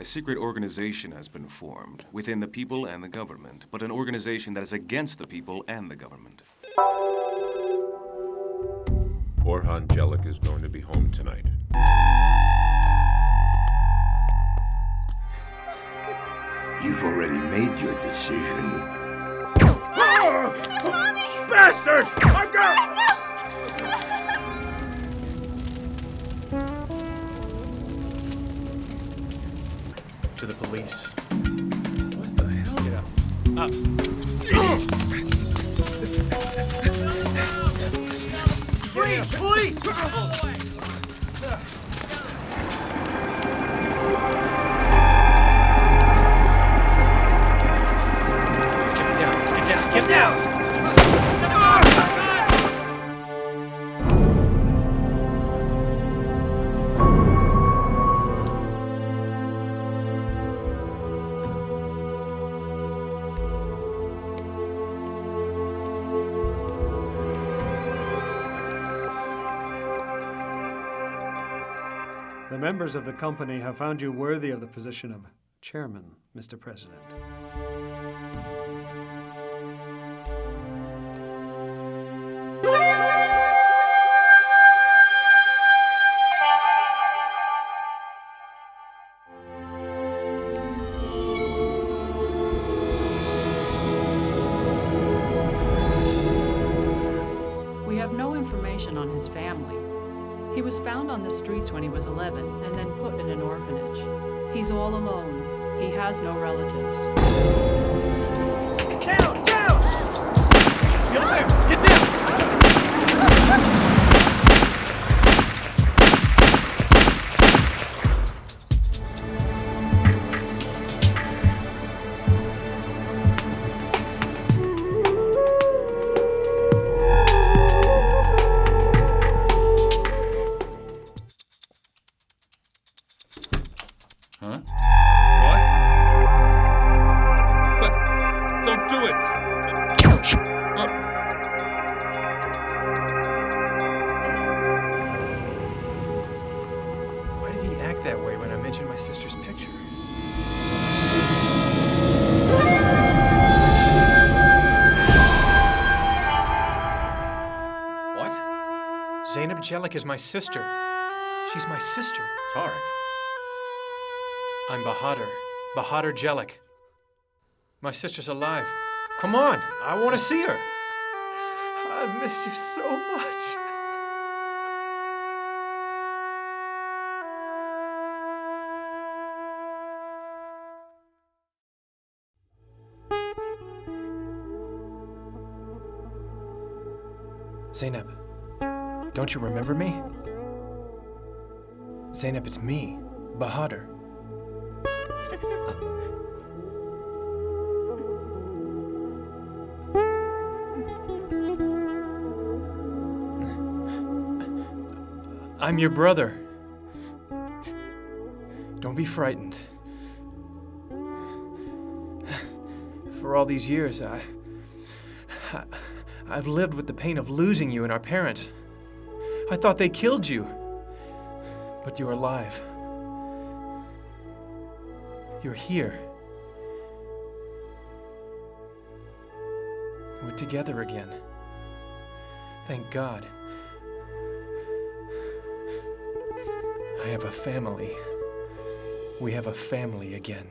secret organization has been formed within the people and the government, but an organization that is against the people and the government. Orhan Jellic is going to be home tonight. You've already made your decision. Bastard! I'm gone! To the police. What the hell? Get up. Freeze! Police! Get down! The members of the company have found you worthy of the position of chairman, Mr. President. We have no information on his family. He was found on the streets when he was 11 and then put in an orphanage. He's all alone. He has no relatives. Down! Down! Get down! Huh? What? But don't do it! Why did he act that way when I mentioned my sister's picture? What? Zainab Jellic is my sister. She's my sister. Tarek. I'm Bahadur Jellic. My sister's alive. Come on, I want to see her. I've missed you so much. Zainab, don't you remember me? Zainab, it's me, Bahadur. I'm your brother. Don't be frightened. For all these years, I've lived with the pain of losing you and our parents. I thought they killed you, but you're alive. You're here. We're together again. Thank God. I have a family. We have a family again.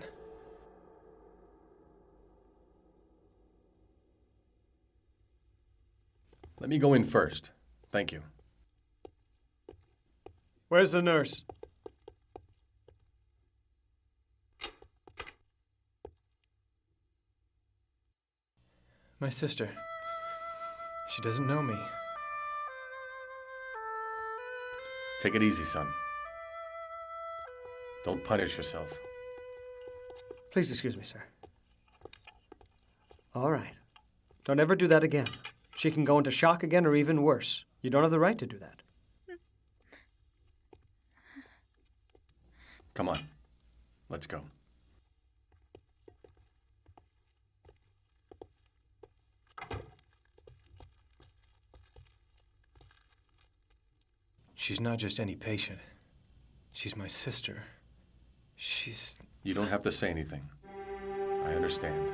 Let me go in first. Thank you. Where's the nurse? My sister. She doesn't know me. Take it easy, son. Don't punish yourself. Please excuse me, sir. All right. Don't ever do that again. She can go into shock again or even worse. You don't have the right to do that. Come on. Let's go. She's not just any patient. She's my sister. She's... You don't have to say anything. I understand.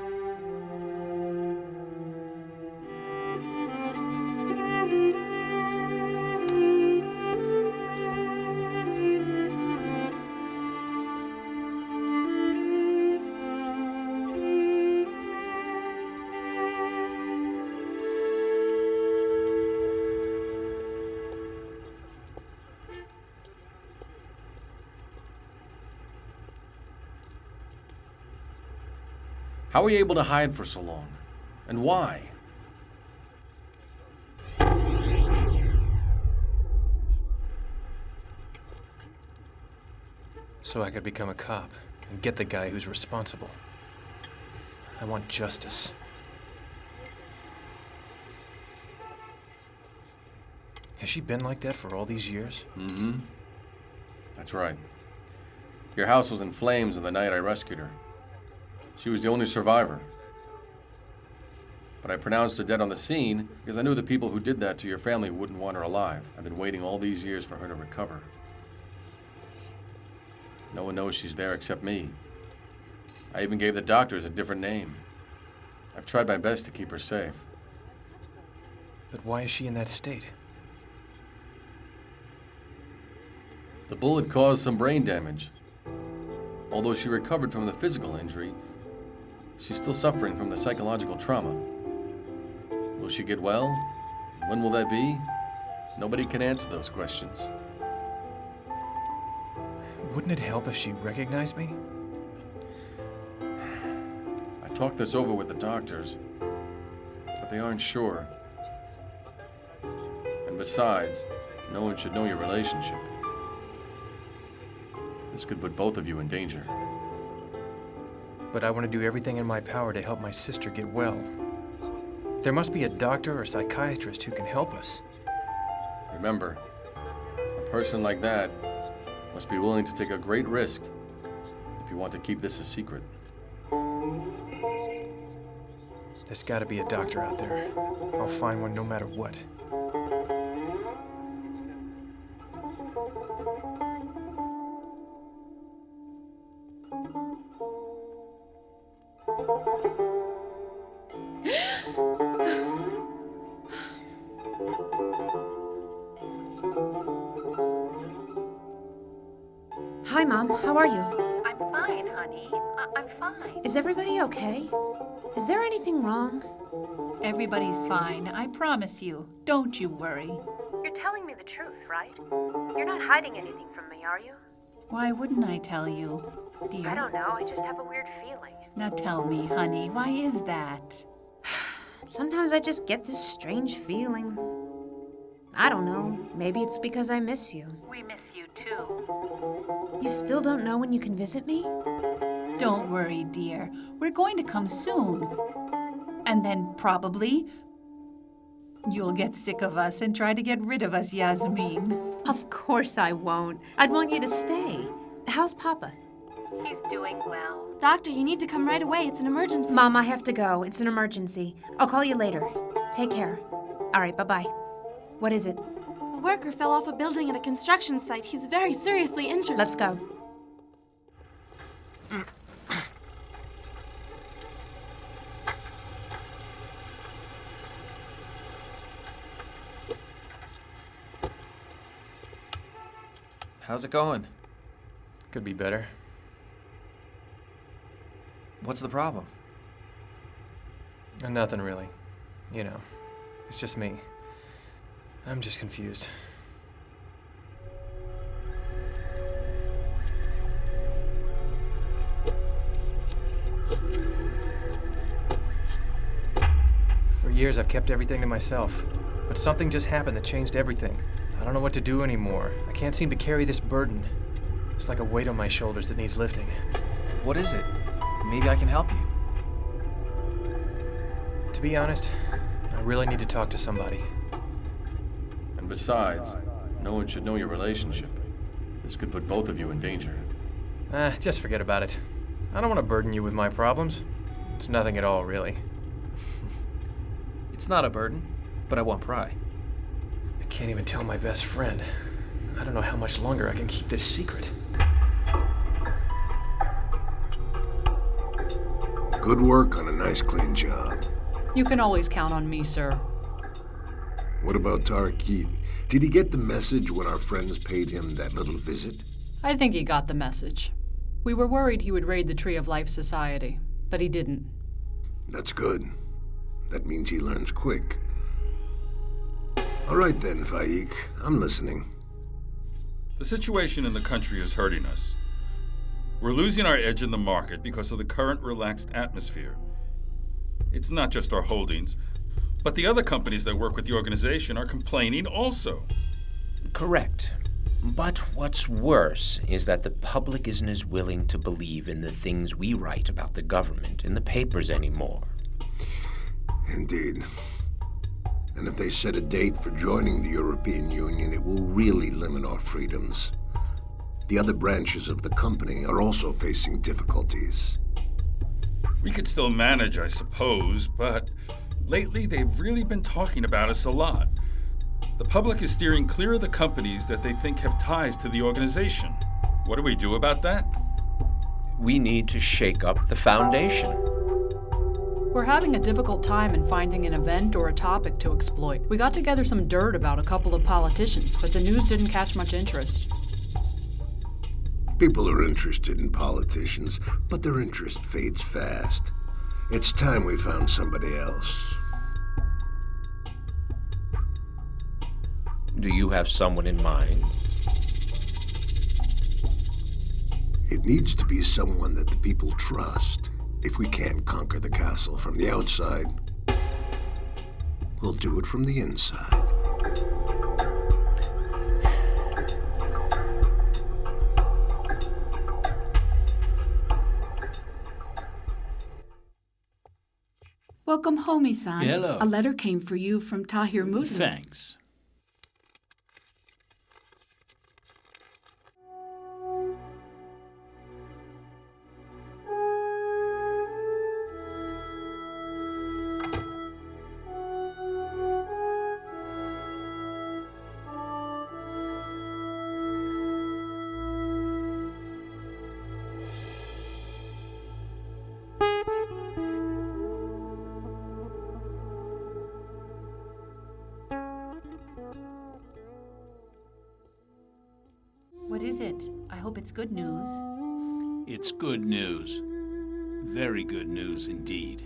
How were you able to hide for so long? And why? So I could become a cop and get the guy who's responsible. I want justice. Has she been like that for all these years? Mm-hmm. That's right. Your house was in flames on the night I rescued her. She was the only survivor. But I pronounced her dead on the scene because I knew the people who did that to your family wouldn't want her alive. I've been waiting all these years for her to recover. No one knows she's there except me. I even gave the doctors a different name. I've tried my best to keep her safe. But why is she in that state? The bullet caused some brain damage. Although she recovered from the physical injury, she's still suffering from the psychological trauma. Will she get well? When will that be? Nobody can answer those questions. Wouldn't it help if she recognized me? I talked this over with the doctors, but they aren't sure. And besides, no one should know your relationship. This could put both of you in danger. But I want to do everything in my power to help my sister get well. There must be a doctor or psychiatrist who can help us. Remember, a person like that must be willing to take a great risk if you want to keep this a secret. There's got to be a doctor out there. I'll find one no matter what. Hi, Mom. How are you? I'm fine, honey. I'm fine. Is everybody okay? Is there anything wrong? Everybody's fine, I promise you. Don't you worry. You're telling me the truth, right? You're not hiding anything from me, are you? Why wouldn't I tell you, dear? I don't know. I just have a weird feeling. Now tell me, honey, why is that? Sometimes I just get this strange feeling. I don't know. Maybe it's because I miss you. We miss you, too. You still don't know when you can visit me? Don't worry, dear. We're going to come soon. And then probably you'll get sick of us and try to get rid of us, Yasmin. Of course I won't. I'd want you to stay. How's Papa? He's doing well. Doctor, you need to come right away. It's an emergency. Mom, I have to go. It's an emergency. I'll call you later. Take care. All right, bye-bye. What is it? A worker fell off a building at a construction site. He's very seriously injured. Let's go. How's it going? Could be better. What's the problem? Nothing really. You know, it's just me. I'm just confused. For years I've kept everything to myself, but something just happened that changed everything. I don't know what to do anymore. I can't seem to carry this burden. It's like a weight on my shoulders that needs lifting. What is it? Maybe I can help you. To be honest, I really need to talk to somebody. And besides, no one should know your relationship. This could put both of you in danger. Just forget about it. I don't want to burden you with my problems. It's nothing at all, really. It's not a burden, but I won't pry. I can't even tell my best friend. I don't know how much longer I can keep this secret. Good work on a nice, clean job. You can always count on me, sir. What about Tariq? Did he get the message when our friends paid him that little visit? I think he got the message. We were worried he would raid the Tree of Life Society, but he didn't. That's good. That means he learns quick. All right then, Faik. I'm listening. The situation in the country is hurting us. We're losing our edge in the market because of the current relaxed atmosphere. It's not just our holdings, but the other companies that work with the organization are complaining also. Correct. But what's worse is that the public isn't as willing to believe in the things we write about the government in the papers anymore. Indeed. And if they set a date for joining the European Union, it will really limit our freedoms. The other branches of the company are also facing difficulties. We could still manage, I suppose, but lately they've really been talking about us a lot. The public is steering clear of the companies that they think have ties to the organization. What do we do about that? We need to shake up the foundation. We're having a difficult time in finding an event or a topic to exploit. We got together some dirt about a couple of politicians, but the news didn't catch much interest. People are interested in politicians, but their interest fades fast. It's time we found somebody else. Do you have someone in mind? It needs to be someone that the people trust. If we can't conquer the castle from the outside, we'll do it from the inside. Welcome home, Isan. Hello. A letter came for you from Tahir Mutlu. Thanks. What is it? I hope it's good news. It's good news. Very good news indeed.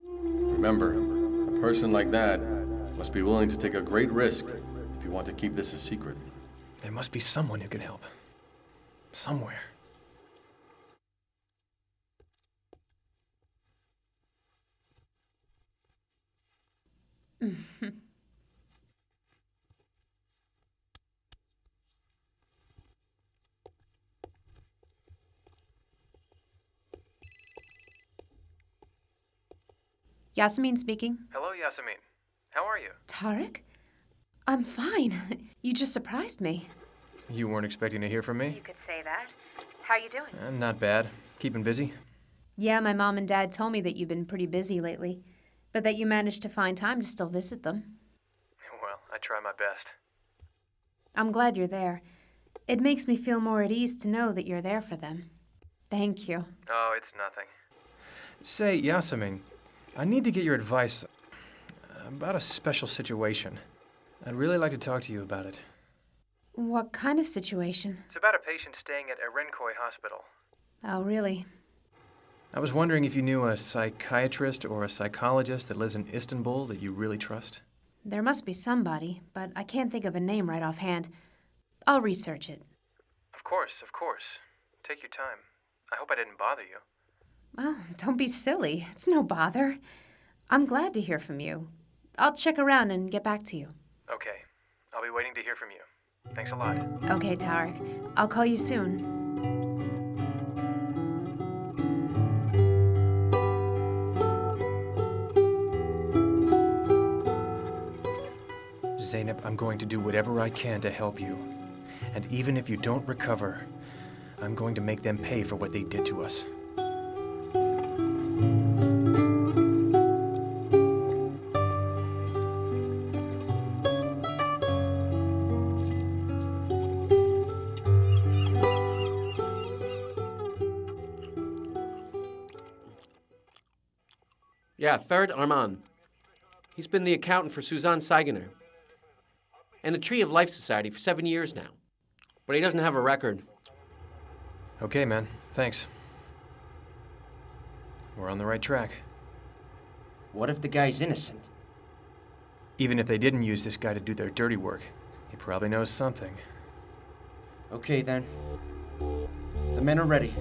Remember, a person like that must be willing to take a great risk if you want to keep this a secret. There must be someone who can help. Somewhere. Yasmin speaking. Hello, Yasemin. How are you? Tariq? I'm fine. You just surprised me. You weren't expecting to hear from me? You could say that. How are you doing? Not bad. Keeping busy? Yeah, my mom and dad told me that you've been pretty busy lately, but that you managed to find time to still visit them. Well, I try my best. I'm glad you're there. It makes me feel more at ease to know that you're there for them. Thank you. Oh, it's nothing. Say, Yasemin, I need to get your advice about a special situation. I'd really like to talk to you about it. What kind of situation? It's about a patient staying at Erenkoi Hospital. Oh, really? I was wondering if you knew a psychiatrist or a psychologist that lives in Istanbul that you really trust. There must be somebody, but I can't think of a name right offhand. I'll research it. Of course, of course. Take your time. I hope I didn't bother you. Oh, don't be silly. It's no bother. I'm glad to hear from you. I'll check around and get back to you. Okay. I'll be waiting to hear from you. Thanks a lot. Okay, Tariq. I'll call you soon. Zainab, I'm going to do whatever I can to help you. And even if you don't recover, I'm going to make them pay for what they did to us. Yeah, third Armand. He's been the accountant for Suzanne Seigener and the Tree of Life Society for 7 years now. But he doesn't have a record. Okay, man. Thanks. We're on the right track. What if the guy's innocent? Even if they didn't use this guy to do their dirty work, he probably knows something. Okay, then. The men are ready.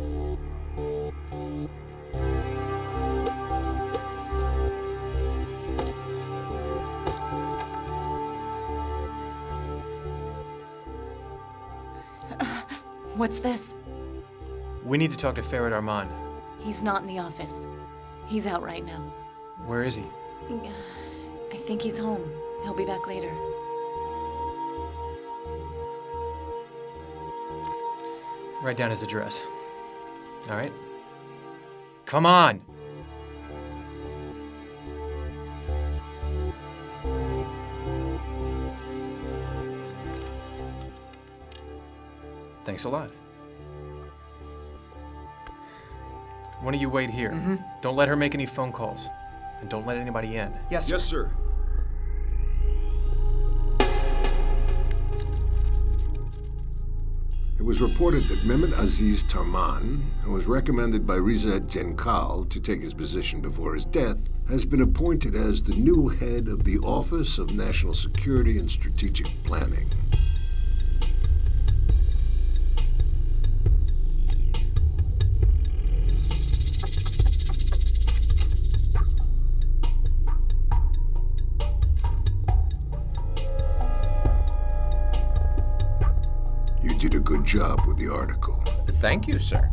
What's this? We need to talk to Ferret Armand. He's not in the office. He's out right now. Where is he? I think he's home. He'll be back later. Write down his address. All right? Come on! Thanks a lot. One of you wait here. Don't let her make any phone calls. And don't let anybody in. Yes, sir. Yes, sir. It was reported that Mehmet Aziz Tarman, who was recommended by Riza Cenkal to take his position before his death, has been appointed as the new head of the Office of National Security and Strategic Planning. You did a good job with the article. Thank you, sir.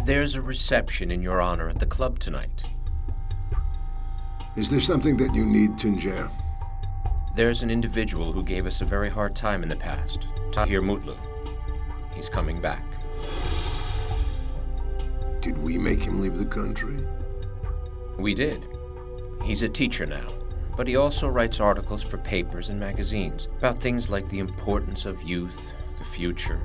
There's a reception in your honor at the club tonight. Is there something that you need, Tuncer? There's an individual who gave us a very hard time in the past, Tahir Mutlu. He's coming back. Did we make him leave the country? We did. He's a teacher now, but he also writes articles for papers and magazines about things like the importance of youth, the future,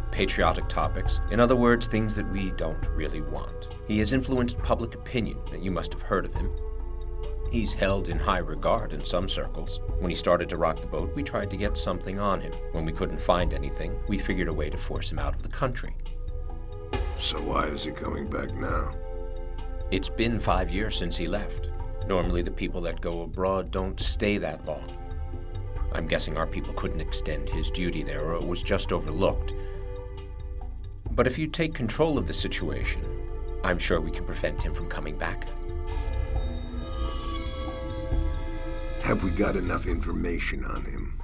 patriotic topics. In other words, things that we don't really want. He has influenced public opinion, and you must have heard of him. He's held in high regard in some circles. When he started to rock the boat, we tried to get something on him. When we couldn't find anything, we figured a way to force him out of the country. So why is he coming back now? It's been 5 years since he left. Normally, the people that go abroad don't stay that long. I'm guessing our people couldn't extend his duty there, or it was just overlooked. But if you take control of the situation, I'm sure we can prevent him from coming back. Have we got enough information on him?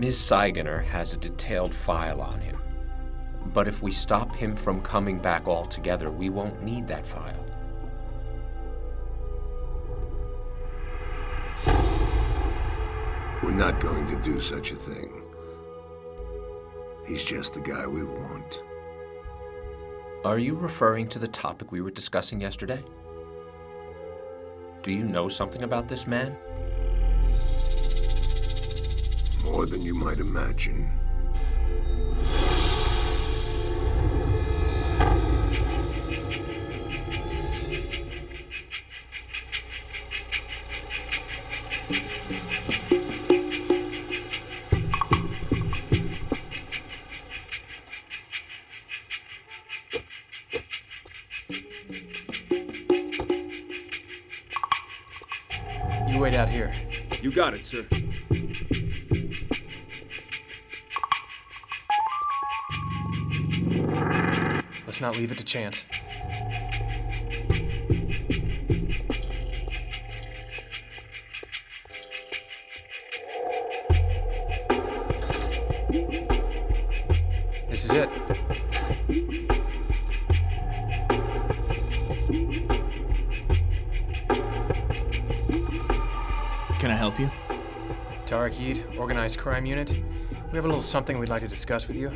Ms. Seigener has a detailed file on him. But if we stop him from coming back altogether, we won't need that file. We're not going to do such a thing. He's just the guy we want. Are you referring to the topic we were discussing yesterday? Do you know something about this man? More than you might imagine. You wait out here. You got it, sir. Let's not leave it to chance. This is it. help you? Tahir Yeet, Organized Crime Unit. We have a little something we'd like to discuss with you.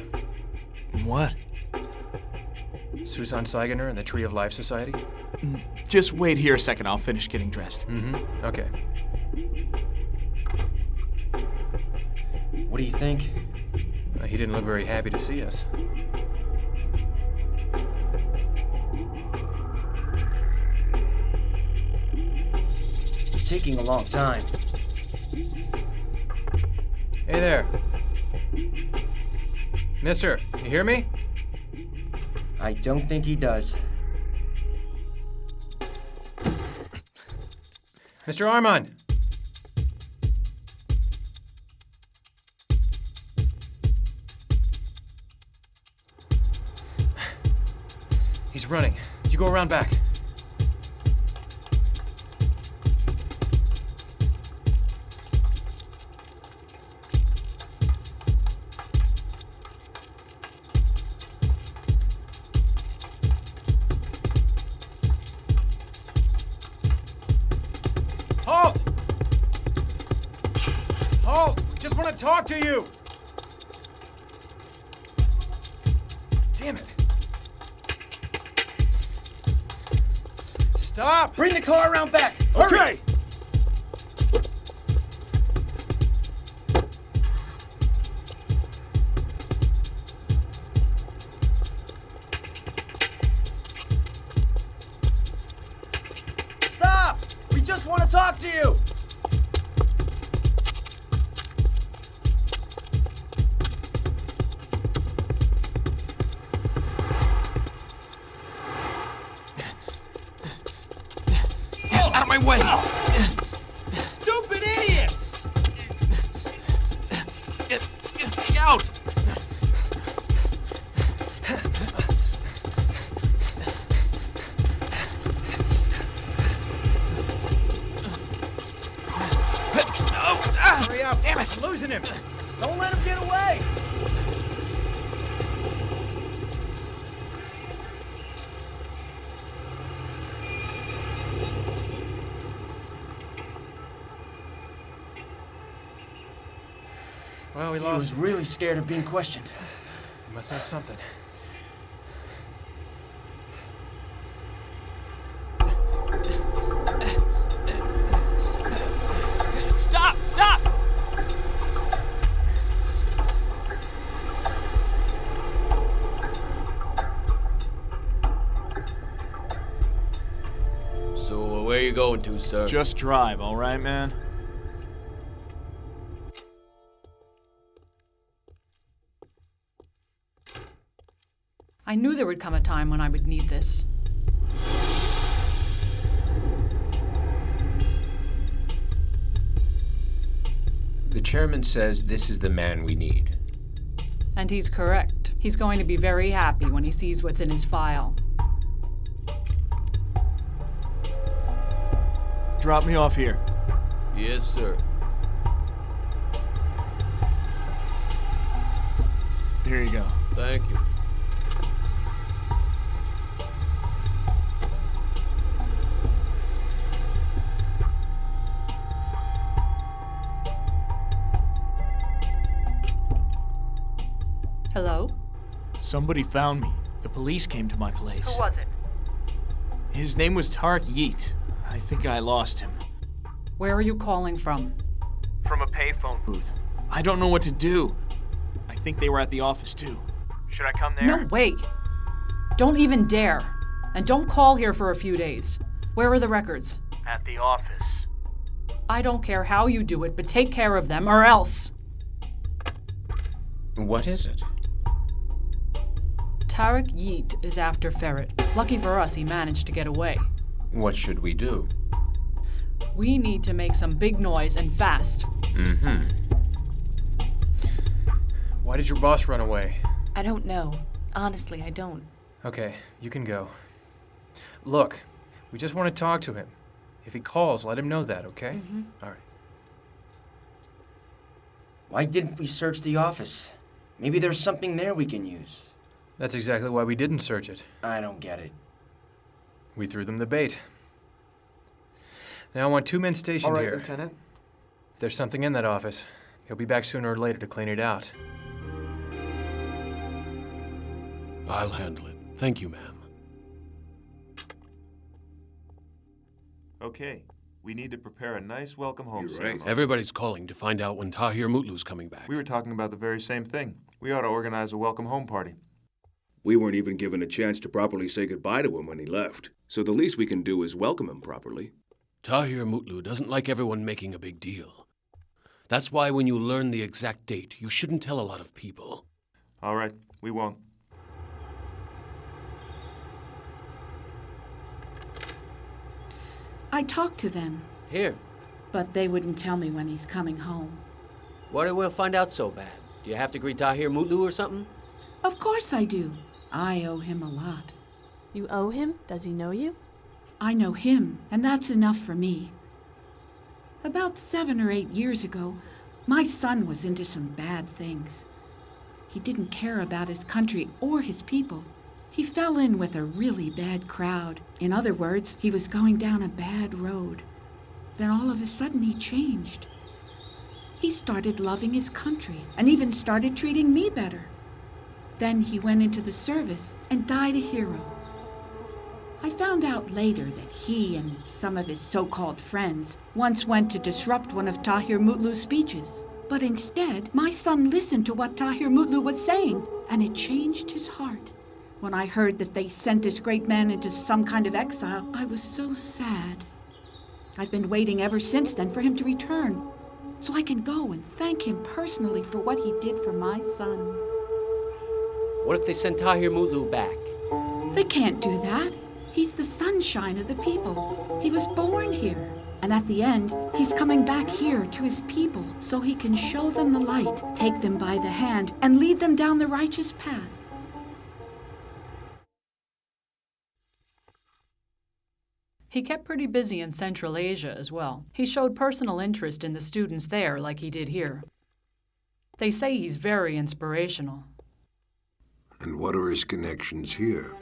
What? Susan Saigener and the Tree of Life Society. Just wait here a second. I'll finish getting dressed. Okay. What do you think? He didn't look very happy to see us. It's taking a long time. Hey there. Mister, you hear me? I don't think he does. Mr. Armand! He's running. You go around back. Halt! Halt! We just want to talk to you! Damn it! Stop! Bring the car around back! Hurry! Okay! Stop! We just want to talk to you! Out of my way! Stupid idiot! Get out! Hurry up! Damn it! I'm losing him! Don't let him get away! Well, we He lost was him. really scared of being questioned. He must know something. Stop! Stop! So, where are you going to, sir? Just drive, all right, man? I knew there would come a time when I would need this. The chairman says this is the man we need. And he's correct. He's going to be very happy when he sees what's in his file. Drop me off here. Yes, sir. Here you go. Thank you. Hello? Somebody found me. The police came to my place. Who was it? His name was Tahir Yeet. I think I lost him. Where are you calling from? From a payphone booth. I don't know what to do. I think they were at the office too. Should I come there? No, wait. Don't even dare. And don't call here for a few days. Where are the records? At the office. I don't care how you do it, but take care of them or else. What is it? Tahir Yeet is after Ferret. Lucky for us, he managed to get away. What should we do? We need to make some big noise and fast. Why did your boss run away? I don't know. Honestly, I don't. Okay, you can go. Look, we just want to talk to him. If he calls, let him know that, okay? All right. Why didn't we search the office? Maybe there's something there we can use. That's exactly why we didn't search it. I don't get it. We threw them the bait. Now I want 2 men stationed All right, here. Lieutenant. If there's something in that office, he'll be back sooner or later to clean it out. I'll handle it. Thank you, ma'am. Okay. We need to prepare a nice welcome home ceremony. Everybody's calling to find out when Tahir Mutlu's coming back. We were talking about the very same thing. We ought to organize a welcome home party. We weren't even given a chance to properly say goodbye to him when he left. So the least we can do is welcome him properly. Tahir Mutlu doesn't like everyone making a big deal. That's why when you learn the exact date, you shouldn't tell a lot of people. All right, we won't. I talked to them, Here. but they wouldn't tell me when he's coming home. What did we find out so bad? Do you have to greet Tahir Mutlu or something? Of course I do. I owe him a lot. You owe him? Does he know you? I know him, and that's enough for me. About 7 or 8 years ago, my son was into some bad things. He didn't care about his country or his people. He fell in with a really bad crowd. In other words, he was going down a bad road. Then all of a sudden he changed. He started loving his country and even started treating me better. Then he went into the service and died a hero. I found out later that he and some of his so-called friends once went to disrupt one of Tahir Mutlu's speeches. But instead, my son listened to what Tahir Mutlu was saying, and it changed his heart. When I heard that they sent this great man into some kind of exile, I was so sad. I've been waiting ever since then for him to return, so I can go and thank him personally for what he did for my son. What if they send Tahir Mutlu back? They can't do that. He's the sunshine of the people. He was born here. And at the end, he's coming back here to his people so he can show them the light, take them by the hand, and lead them down the righteous path. He kept pretty busy in Central Asia as well. He showed personal interest in the students there like he did here. They say he's very inspirational. And what are his connections here?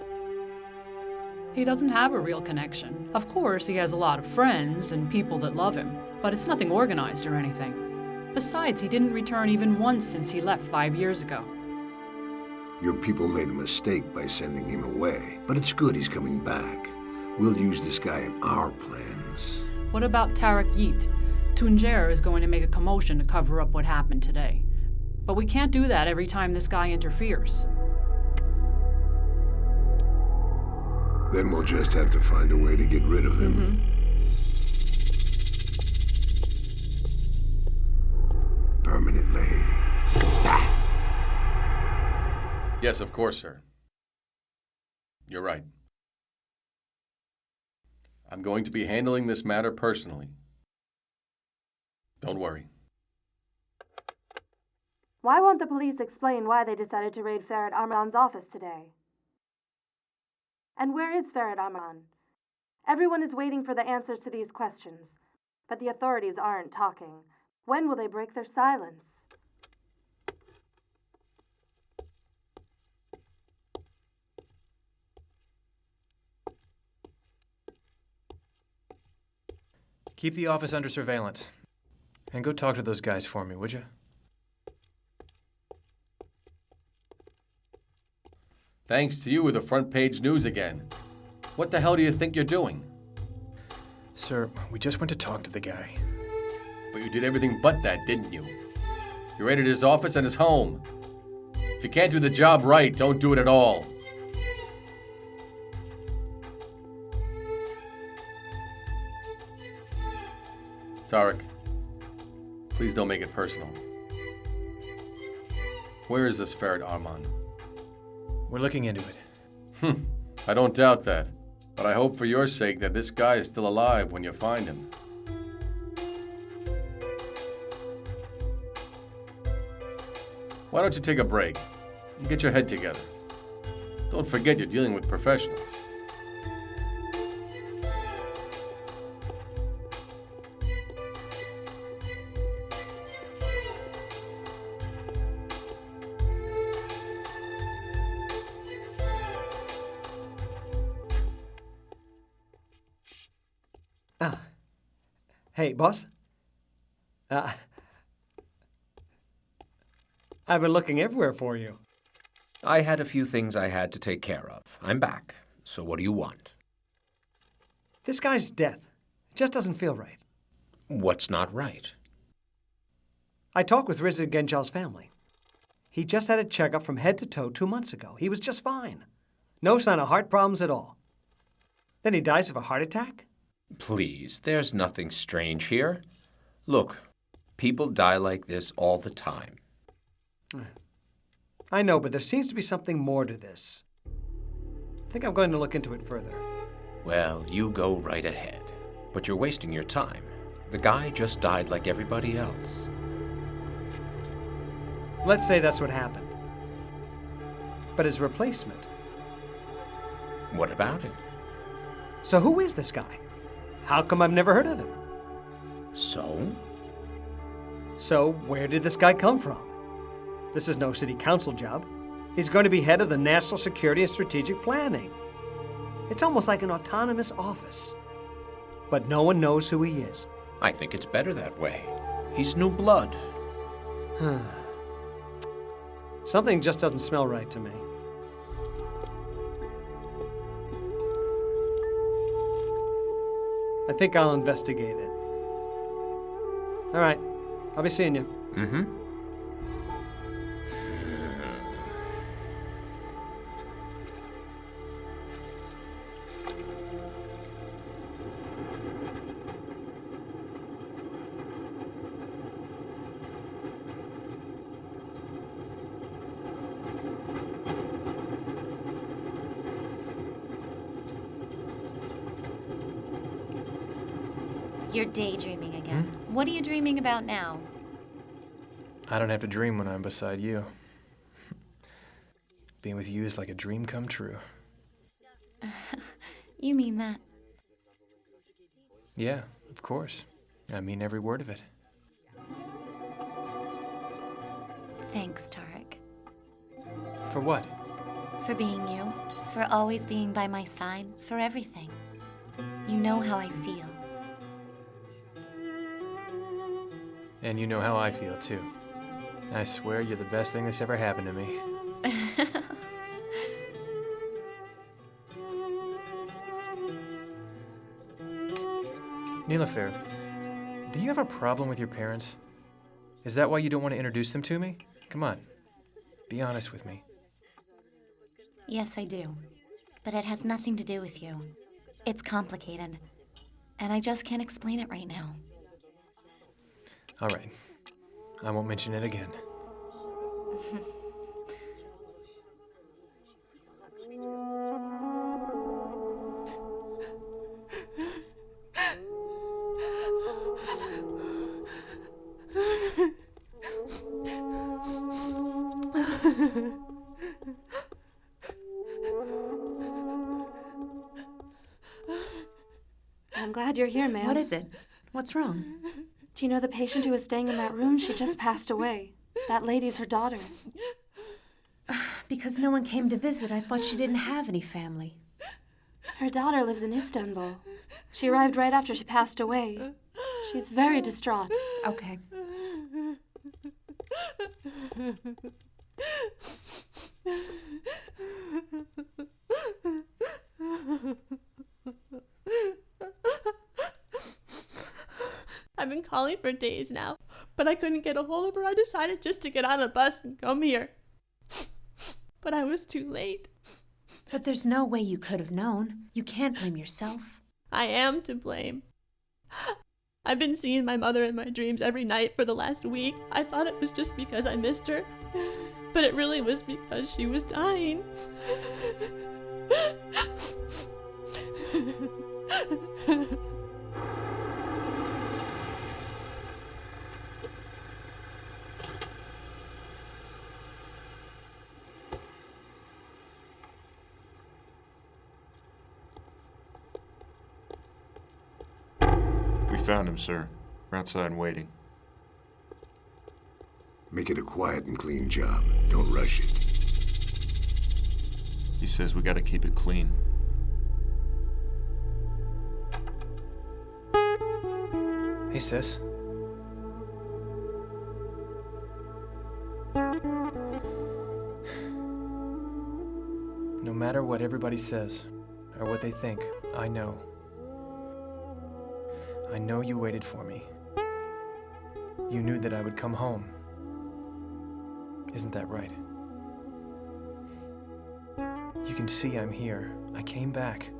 He doesn't have a real connection. Of course, he has a lot of friends and people that love him, but it's nothing organized or anything. Besides, he didn't return even once since he left 5 years ago. Your people made a mistake by sending him away, but it's good he's coming back. We'll use this guy in our plans. What about Tariq Yeet? Tunjer is going to make a commotion to cover up what happened today. But we can't do that every time this guy interferes. Then we'll just have to find a way to get rid of him. Permanently. Yes, of course, sir. You're right. I'm going to be handling this matter personally. Don't worry. Why won't the police explain why they decided to raid Farad Arman's office today? And where is Farad Arman? Everyone is waiting for the answers to these questions, but the authorities aren't talking. When will they break their silence? Keep the office under surveillance. And go talk to those guys for me, would you? Thanks to you, we're the front page news again. What the hell do you think you're doing? Sir, we just went to talk to the guy. But you did everything but that, didn't you? You raided his office and his home. If you can't do the job right, don't do it at all. Tariq, please don't make it personal. Where is this Farad Arman? We're looking into it. I don't doubt that, but I hope for your sake that this guy is still alive when you find him. Why don't you take a break and get your head together? Don't forget you're dealing with professionals. Hey, boss? I've been looking everywhere for you. I had a few things I had to take care of. I'm back. So what do you want? This guy's death. It just doesn't feel right. What's not right? I talked with Rizal Genjal's family. He just had a checkup from head to toe 2 months ago. He was just fine. No sign of heart problems at all. Then he dies of a heart attack? Please, there's nothing strange here. Look, people die like this all the time. I know, but there seems to be something more to this. I think I'm going to look into it further. Well, you go right ahead. But you're wasting your time. The guy just died like everybody else. Let's say that's what happened. But his replacement? What about him? So who is this guy? How come I've never heard of him? So? So where did this guy come from? This is no city council job. He's going to be head of the National Security and Strategic Planning. It's almost like an autonomous office. But no one knows who he is. I think it's better that way. He's new blood. Something just doesn't smell right to me. I think I'll investigate it. All right. I'll be seeing you. Mm-hmm. You're daydreaming again. What are you dreaming about now? I don't have to dream when I'm beside you. Being with you is like a dream come true. You mean that? Yeah, of course. I mean every word of it. Thanks, Tarek. For what? For being you. For always being by my side. For everything. You know how I feel. And you know how I feel, too. I swear you're the best thing that's ever happened to me. Niloufer, do you have a problem with your parents? Is that why you don't want to introduce them to me? Come on, be honest with me. Yes, I do. But it has nothing to do with you. It's complicated. And I just can't explain it right now. All right. I won't mention it again. I'm glad you're here, ma'am. What is it? What's wrong? Do you know the patient who was staying in that room? She just passed away. That lady's her daughter. Because no one came to visit, I thought she didn't have any family. Her daughter lives in Istanbul. She arrived right after she passed away. She's very distraught. Okay. I've been calling for days now, but I couldn't get a hold of her. I decided just to get on a bus and come here. But I was too late. But there's no way you could have known. You can't blame yourself. I am to blame. I've been seeing my mother in my dreams every night for the last week. I thought it was just because I missed her, but it really was because she was dying. We found him, sir. We're outside and waiting. Make it a quiet and clean job. Don't rush it. He says we gotta keep it clean. Hey, sis. No matter what everybody says, or what they think, I know. I know you waited for me. You knew that I would come home. Isn't that right? You can see I'm here. I came back.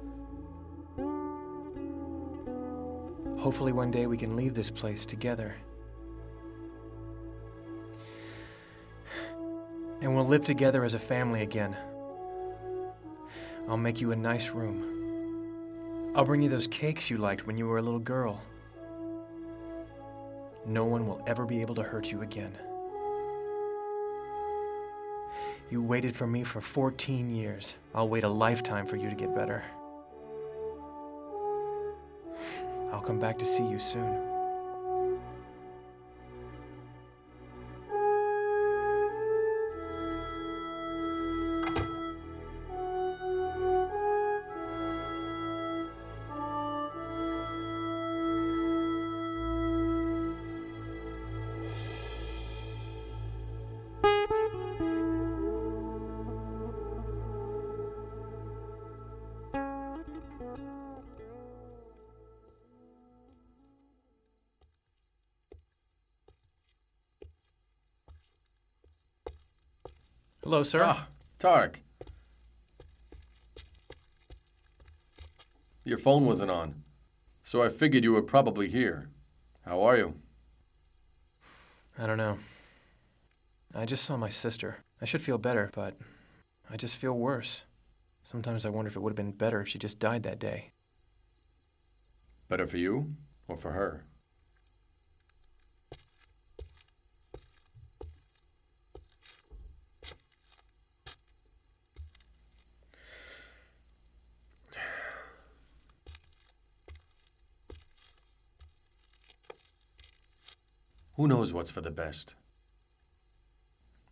Hopefully one day we can leave this place together. And we'll live together as a family again. I'll make you a nice room. I'll bring you those cakes you liked when you were a little girl. No one will ever be able to hurt you again. You waited for me for 14 years. I'll wait a lifetime for you to get better. I'll come back to see you soon. Hello, sir. Ah, Tarek. Your phone wasn't on, so I figured you were probably here. How are you? I don't know. I just saw my sister. I should feel better, but I just feel worse. Sometimes I wonder if it would have been better if she just died that day. Better for you or for her? Who knows what's for the best?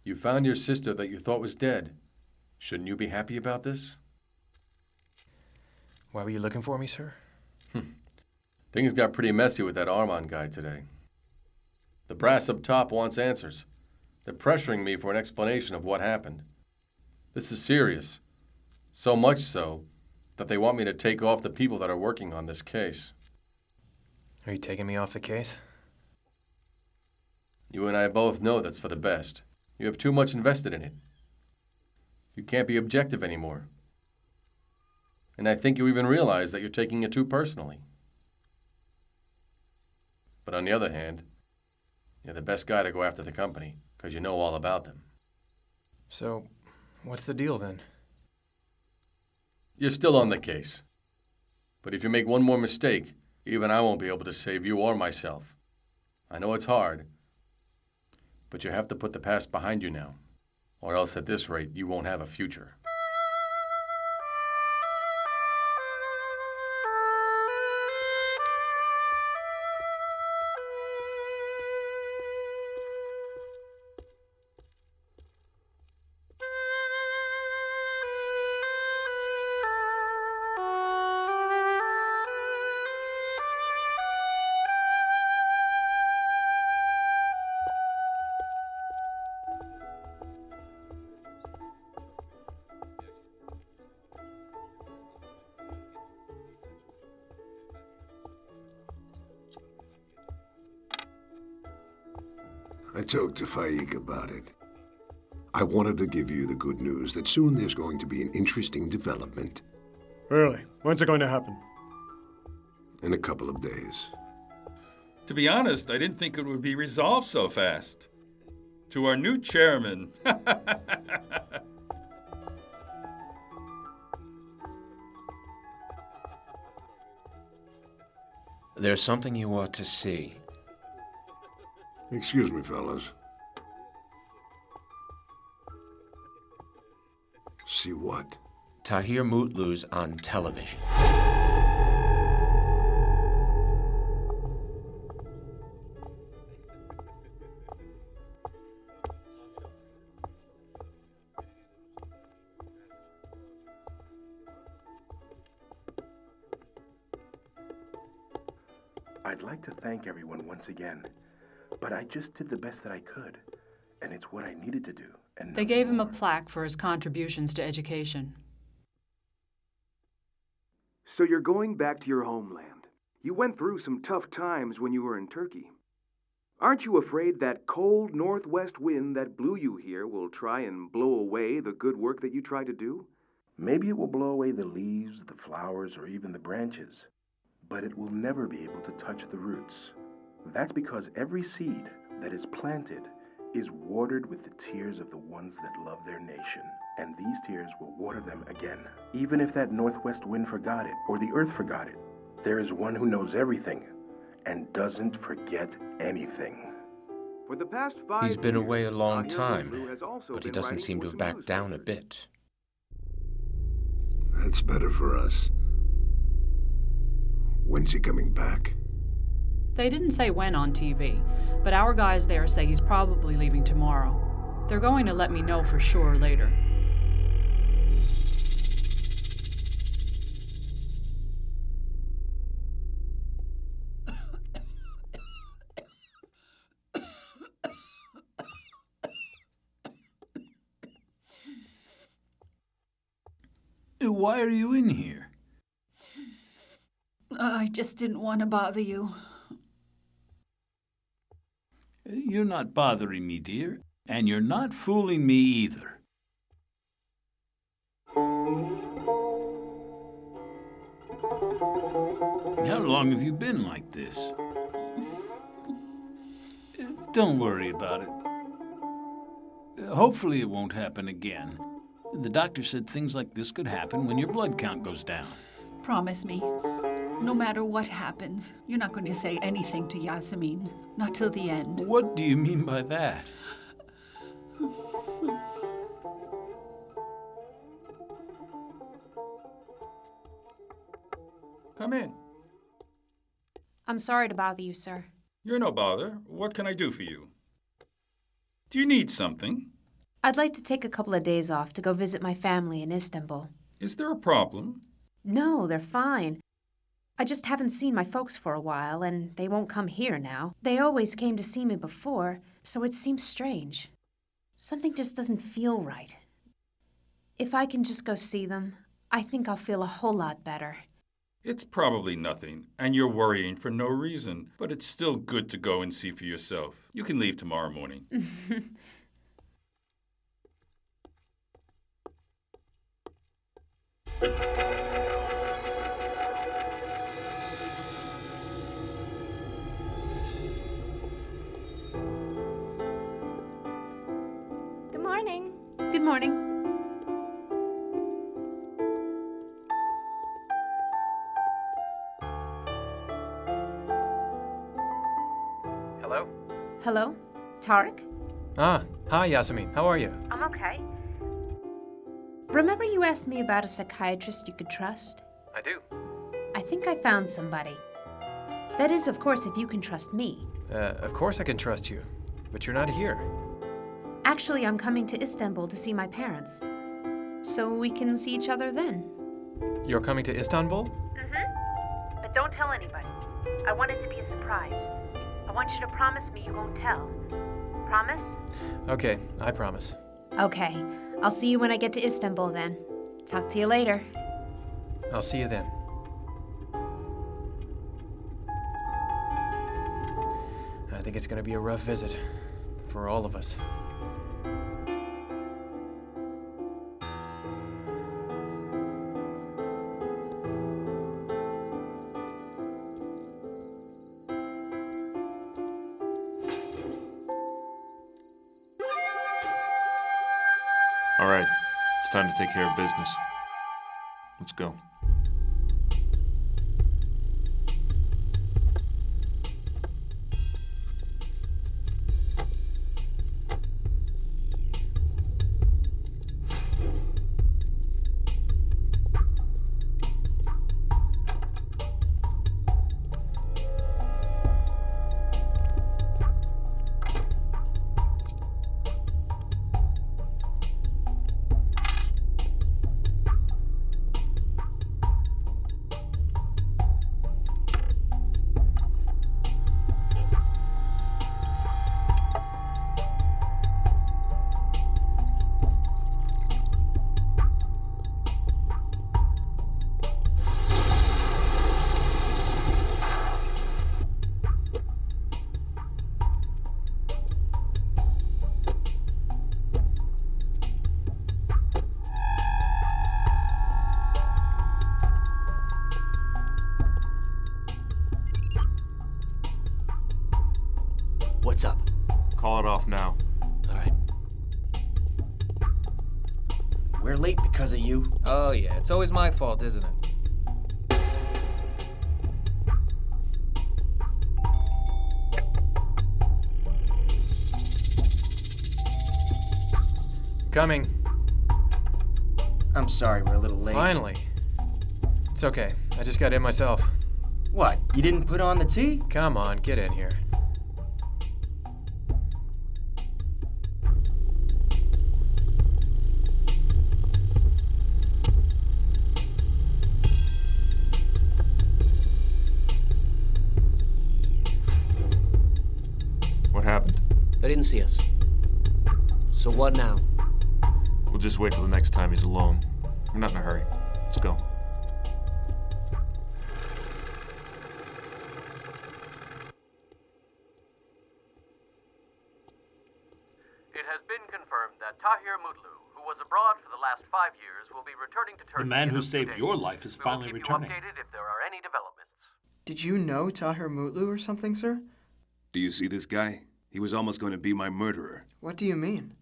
You found your sister that you thought was dead. Shouldn't you be happy about this? Why were you looking for me, sir? Things got pretty messy with that Armand guy today. The brass up top wants answers. They're pressuring me for an explanation of what happened. This is serious. So much so that they want me to take off the people that are working on this case. Are you taking me off the case? You and I both know that's for the best. You have too much invested in it. You can't be objective anymore. And I think you even realize that you're taking it too personally. But on the other hand, you're the best guy to go after the company, because you know all about them. So, what's the deal then? You're still on the case. But if you make one more mistake, even I won't be able to save you or myself. I know it's hard, but you have to put the past behind you now, or else at this rate, you won't have a future. I talked to Faik about it. I wanted to give you the good news that soon there's going to be an interesting development. Really? When's it going to happen? In a couple of days. To be honest, I didn't think it would be resolved so fast. To our new chairman. There's something you ought to see. Excuse me, fellas. See what? Tahir Mutlu's on television. I'd like to thank everyone once again, but I just did the best that I could. and it's what I needed to do. And They gave him a plaque for his contributions to education. So you're going back to your homeland. You went through some tough times when you were in Turkey. Aren't you afraid that cold northwest wind that blew you here will try and blow away the good work that you tried to do? Maybe it will blow away the leaves, the flowers, or even the branches, but it will never be able to touch the roots. That's because every seed that is planted is watered with the tears of the ones that love their nation, and these tears will water them again. Even if that northwest wind forgot it, or the earth forgot it, there is one who knows everything and doesn't forget anything. For the past 5 He's been years, away a long Tahir time, Mutlu has also but he been doesn't writing seem to for have some backed down a bit. That's better for us. When's he coming back? They didn't say when on TV, but our guys there say he's probably leaving tomorrow. They're going to let me know for sure later. Why are you in here? I just didn't want to bother you. You're not bothering me, dear, and you're not fooling me either. How long have you been like this? Don't worry about it. Hopefully it won't happen again. The doctor said things like this could happen when your blood count goes down. Promise me, no matter what happens, you're not going to say anything to Yasemin. Not till the end. What do you mean by that? Come in. I'm sorry to bother you, sir. You're no bother. What can I do for you? Do you need something? I'd like to take a couple of days off to go visit my family in Istanbul. Is there a problem? No, they're fine. I just haven't seen my folks for a while, and they won't come here now. They always came to see me before, so it seems strange. Something just doesn't feel right. If I can just go see them, I think I'll feel a whole lot better. It's probably nothing, and you're worrying for no reason, but it's still good to go and see for yourself. You can leave tomorrow morning. Good morning. Good morning. Hello? Hello? Tarek? Ah, hi, Yasemin. How are you? I'm okay. Remember you asked me about a psychiatrist you could trust? I do. I think I found somebody. That is, of course, if you can trust me. Of course I can trust you, but you're not here. Actually, I'm coming to Istanbul to see my parents. So we can see each other then. You're coming to Istanbul? Mm-hmm. But don't tell anybody. I want it to be a surprise. I want you to promise me you won't tell. Promise? Okay, I promise. Okay. I'll see you when I get to Istanbul then. Talk to you later. I'll see you then. I think it's going to be a rough visit for all of us. All right, it's time to take care of business. Let's go. We're late because of you. Oh, yeah, it's always my fault, isn't it? Coming. I'm sorry we're a little late. Finally. It's okay. I just got in myself. What? You didn't put on the tea? Come on, get in here. What happened? They didn't see us. So what now? We'll just wait till the next time he's alone. We're not in a hurry. Let's go. It has been confirmed that Tahir Mutlu, who was abroad for the last 5 years, will be returning to Turkey. The man in who a few saved days. your life is We will finally keep returning. You updated if there are any developments. Did you know Tahir Mutlu or something, sir? Do you see this guy? He was almost going to be my murderer. What do you mean?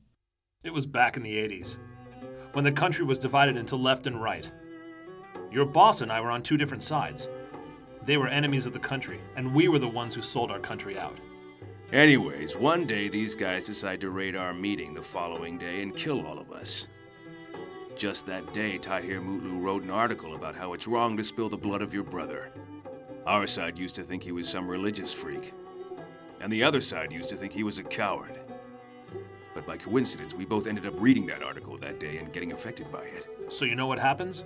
It was back in the 80s, when the country was divided into left and right. Your boss and I were on two different sides. They were enemies of the country, and we were the ones who sold our country out. Anyways, one day these guys decide to raid our meeting the following day and kill all of us. Just that day, Tahir Mutlu wrote an article about how it's wrong to spill the blood of your brother. Our side used to think he was some religious freak, and the other side used to think he was a coward. But by coincidence, we both ended up reading that article that day and getting affected by it. So you know what happens?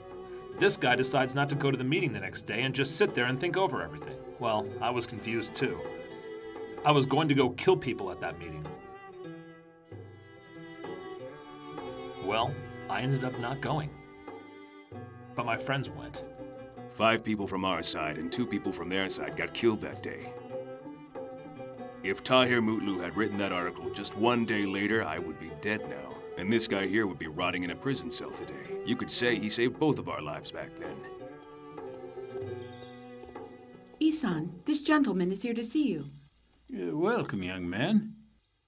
This guy decides not to go to the meeting the next day and just sit there and think over everything. Well, I was confused too. I was going to go kill people at that meeting. Well, I ended up not going. But my friends went. 5 people from our side and 2 people from their side got killed that day. If Tahir Mutlu had written that article just one day later, I would be dead now. And this guy here would be rotting in a prison cell today. You could say he saved both of our lives back then. Isan, this gentleman is here to see you. You're welcome, young man.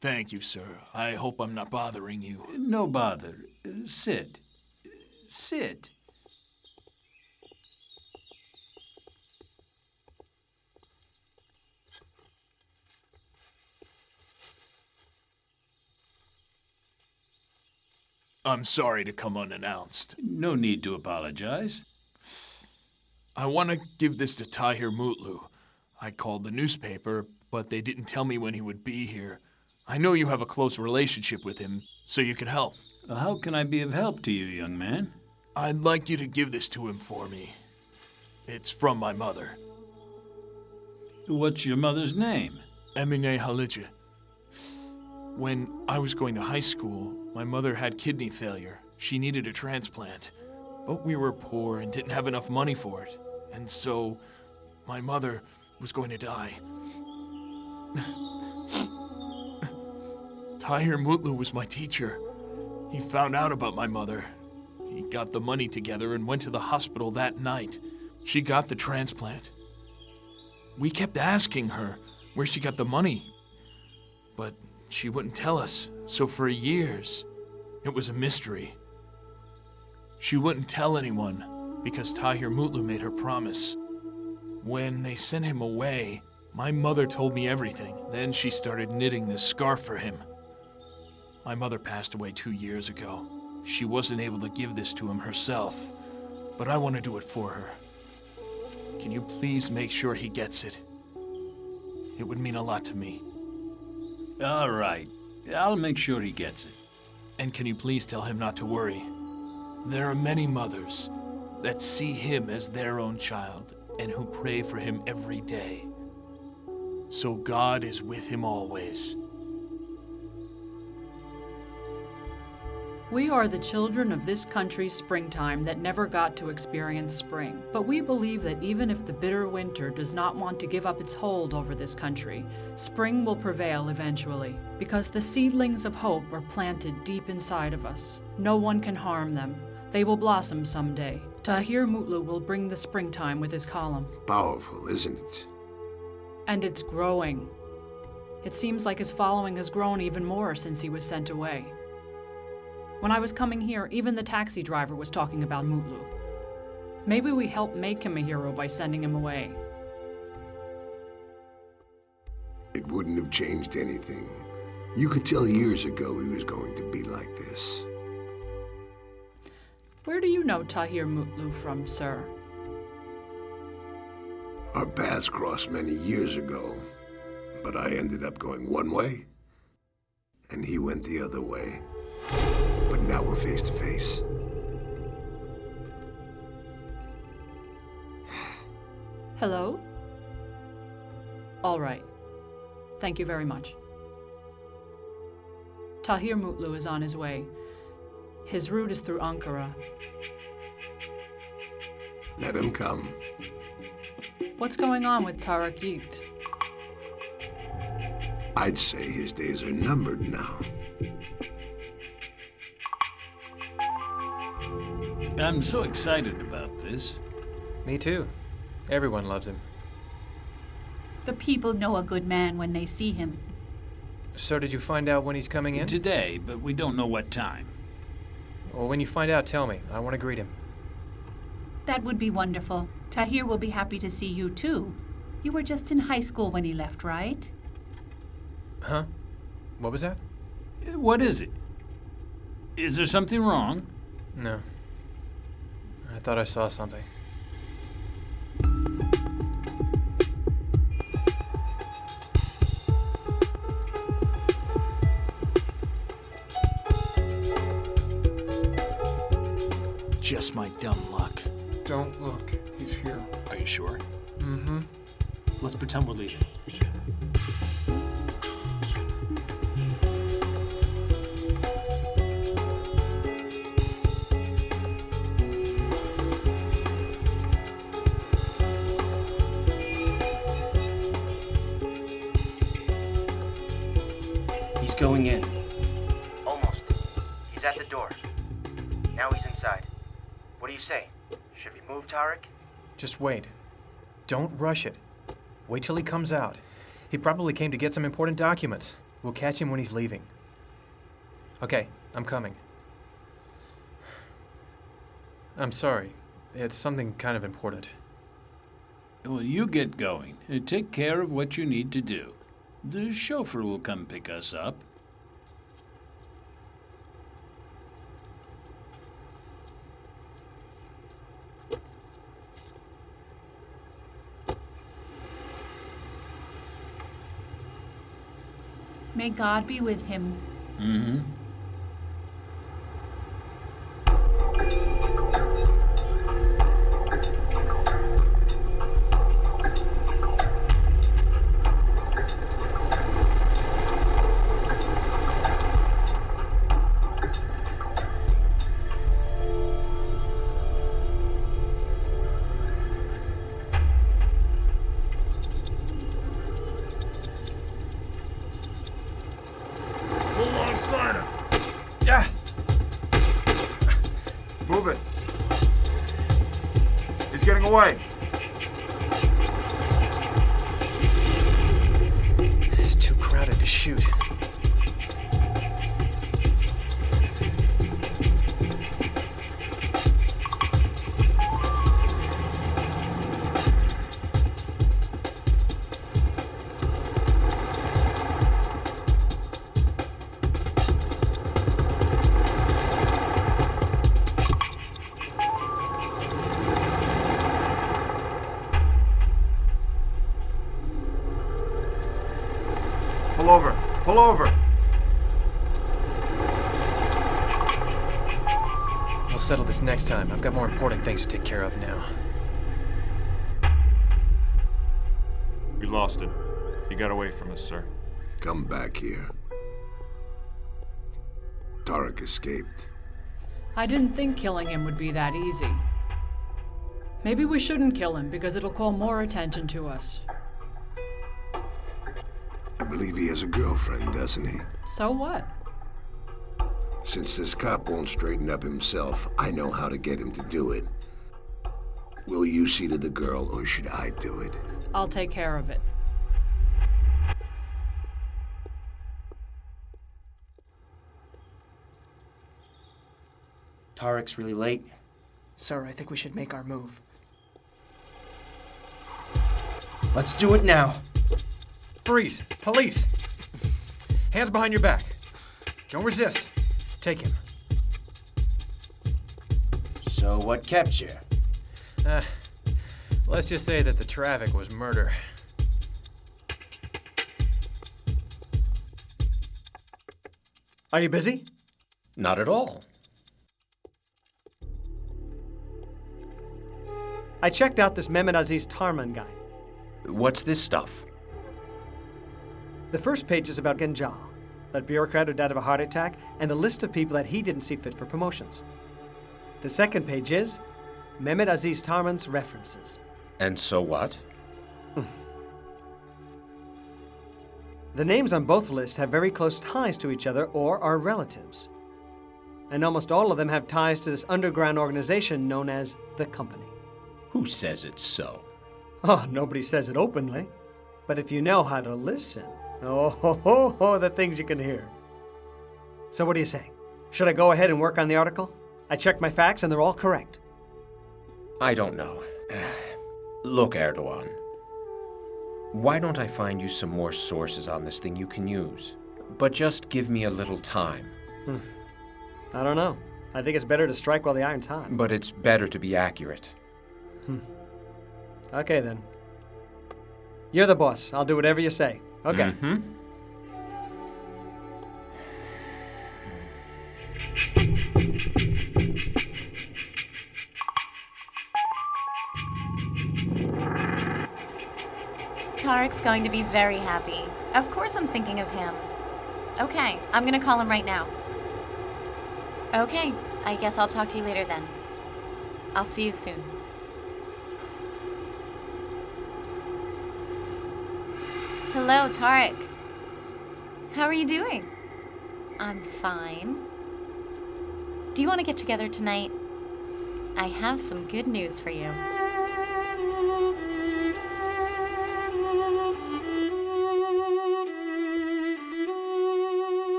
Thank you, sir. I hope I'm not bothering you. No bother. Sit. Sit. I'm sorry to come unannounced. No need to apologize. I want to give this to Tahir Mutlu. I called the newspaper, but they didn't tell me when he would be here. I know you have a close relationship with him, so you could help. How can I be of help to you, young man? I'd like you to give this to him for me. It's from my mother. What's your mother's name? Emine Halice. When I was going to high school, my mother had kidney failure. She needed a transplant, but we were poor and didn't have enough money for it. And so, my mother was going to die. Tahir Mutlu was my teacher. He found out about my mother. He got the money together and went to the hospital that night. She got the transplant. We kept asking her where she got the money, but she wouldn't tell us, so for years, it was a mystery. She wouldn't tell anyone because Tahir Mutlu made her promise. When they sent him away, my mother told me everything. Then she started knitting this scarf for him. My mother passed away 2 years ago. She wasn't able to give this to him herself, but I want to do it for her. Can you please make sure he gets it? It would mean a lot to me. All right. I'll make sure he gets it. And can you please tell him not to worry? There are many mothers that see him as their own child and who pray for him every day. So God is with him always. We are the children of this country's springtime that never got to experience spring. But we believe that even if the bitter winter does not want to give up its hold over this country, spring will prevail eventually, because the seedlings of hope are planted deep inside of us. No one can harm them. They will blossom someday. Tahir Mutlu will bring the springtime with his column. Powerful, isn't it? And it's growing. It seems like his following has grown even more since he was sent away. When I was coming here, even the taxi driver was talking about Mutlu. Maybe we help make him a hero by sending him away. It wouldn't have changed anything. You could tell years ago he was going to be like this. Where do you know Tahir Mutlu from, sir? Our paths crossed many years ago, but I ended up going one way, and he went the other way. But now we're face to face. Hello? All right. Thank you very much. Tahir Mutlu is on his way. His route is through Ankara. Let him come. What's going on with Tarık Yiğit? I'd say his days are numbered now. I'm so excited about this. Me too. Everyone loves him. The people know a good man when they see him. So did you find out when he's coming in? Today, but we don't know what time. Well, when you find out, tell me. I want to greet him. That would be wonderful. Tahir will be happy to see you, too. You were just in high school when he left, right? Huh? What was that? What is it? Is there something wrong? No. I thought I saw something. Just my dumb luck. Don't look. He's here. Are you sure? Mm-hmm. Let's pretend we're leaving. He's going in. Almost. He's at the door. Now he's inside. What do you say? Should we move, Tarık? Just wait. Don't rush it. Wait till he comes out. He probably came to get some important documents. We'll catch him when he's leaving. Okay, I'm coming. I'm sorry. It's something kind of important. Well, you get going. Take care of what you need to do. The chauffeur will come pick us up. May God be with him. Mm-hmm. Move it. He's getting away. It's too crowded to shoot. Pull over. Pull over. I'll settle this next time. I've got more important things to take care of now. We lost him. He got away from us, sir. Come back here. Tarık escaped. I didn't think killing him would be that easy. Maybe we shouldn't kill him because it'll call more attention to us. I believe he has a girlfriend, doesn't he? So what? Since this cop won't straighten up himself, I know how to get him to do it. Will you see to the girl, or should I do it? I'll take care of it. Tarek's really late. Sir, I think we should make our move. Let's do it now. Freeze! Police! Hands behind your back. Don't resist. Take him. So what kept you? Let's just say that the traffic was murder. Are you busy? Not at all. I checked out this Mehmet Aziz Tarman guy. What's this stuff? The first page is about Genjal, that bureaucrat who died of a heart attack, and the list of people that he didn't see fit for promotions. The second page is Mehmet Aziz Tarman's references. And so what? The names on both lists have very close ties to each other or are relatives. And almost all of them have ties to this underground organization known as the Company. Who says it's so? Oh, nobody says it openly. But if you know how to listen, the things you can hear. So what do you say? Should I go ahead and work on the article? I checked my facts and they're all correct. I don't know. Look, Erdogan. Why don't I find you some more sources on this thing you can use? But just give me a little time. I don't know. I think it's better to strike while the iron's hot. But it's better to be accurate. Okay, then. You're the boss. I'll do whatever you say. Okay. Mm-hmm. Tarek's going to be very happy. Of course I'm thinking of him. Okay, I'm gonna call him right now. Okay, I guess I'll talk to you later then. I'll see you soon. Hello, Tarek. How are you doing? I'm fine. Do you want to get together tonight? I have some good news for you.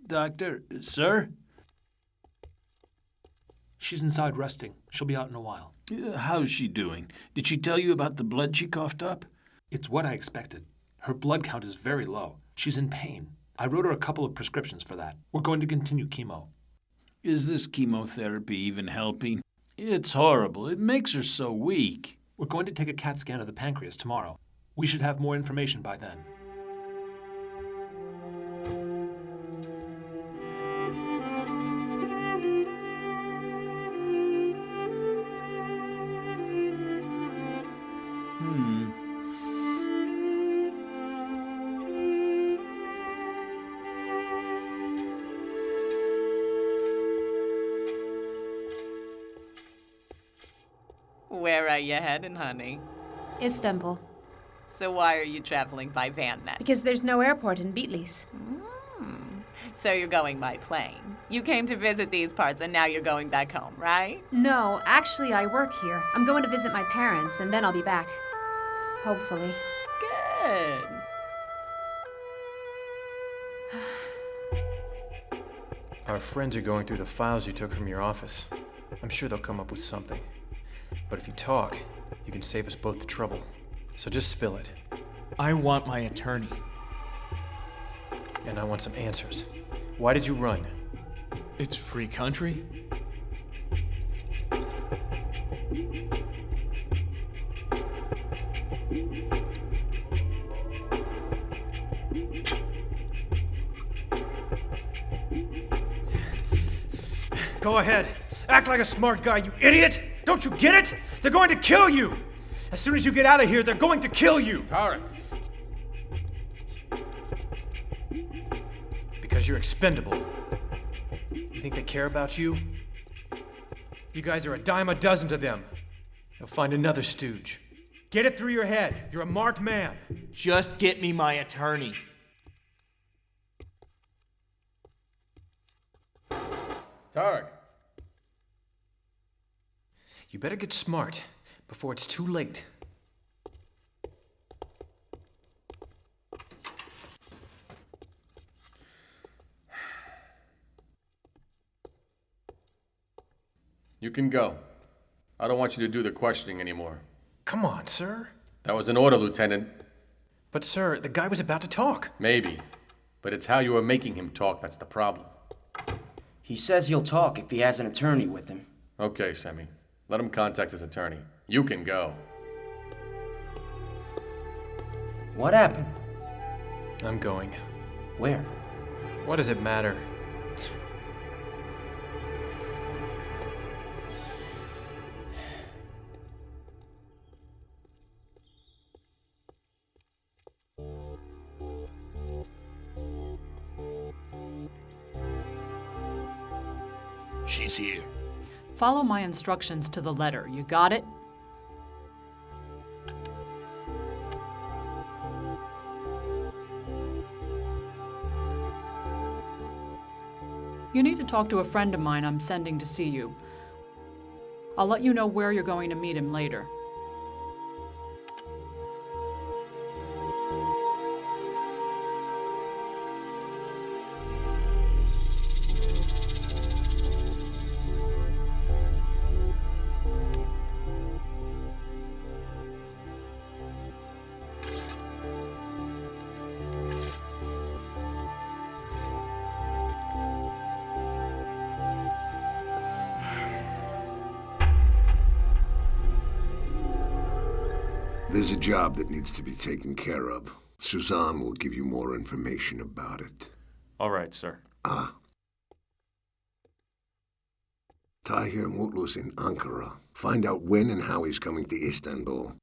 Doctor, sir? She's inside resting. She'll be out in a while. How's she doing? Did she tell you about the blood she coughed up? It's what I expected. Her blood count is very low. She's in pain. I wrote her a couple of prescriptions for that. We're going to continue chemo. Is this chemotherapy even helping? It's horrible. It makes her so weak. We're going to take a CAT scan of the pancreas tomorrow. We should have more information by then. Where are you heading, honey? Istanbul. So why are you traveling by van then? Because there's no airport in Bitlis. So you're going by plane. You came to visit these parts and now you're going back home, right? No, actually I work here. I'm going to visit my parents and then I'll be back. Hopefully. Good. Our friends are going through the files you took from your office. I'm sure they'll come up with something. But if you talk, you can save us both the trouble. So just spill it. I want my attorney. And I want some answers. Why did you run? It's a free country. Go ahead. Act like a smart guy, you idiot! Don't you get it? They're going to kill you! As soon as you get out of here, they're going to kill you! Tarek. Because you're expendable. You think they care about you? You guys are a dime a dozen to them. They'll find another stooge. Get it through your head. You're a marked man. Just get me my attorney. Tarek. You better get smart before it's too late. You can go. I don't want you to do the questioning anymore. Come on, sir. That was an order, Lieutenant. But, sir, the guy was about to talk. Maybe. But it's how you are making him talk that's the problem. He says he'll talk if he has an attorney with him. Okay, Semi. Let him contact his attorney. You can go. What happened? I'm going. Where? What does it matter? She's here. Follow my instructions to the letter. You got it? You need to talk to a friend of mine I'm sending to see you. I'll let you know where you're going to meet him later. There's a job that needs to be taken care of. Suzanne will give you more information about it. All right, sir. Tahir Mutlu's in Ankara. Find out when and how he's coming to Istanbul.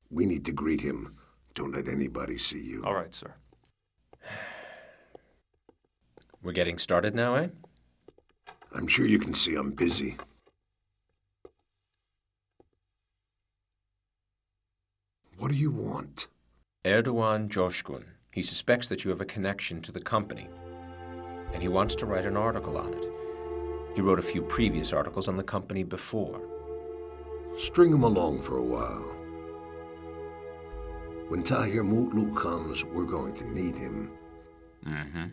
We need to greet him. Don't let anybody see you. All right, sir. We're getting started now, eh? I'm sure you can see I'm busy. What do you want? Erdogan Coşkun. He suspects that you have a connection to the company, and he wants to write an article on it. He wrote a few previous articles on the company before. String him along for a while. When Tahir Mutlu comes, we're going to need him. Mm-hmm.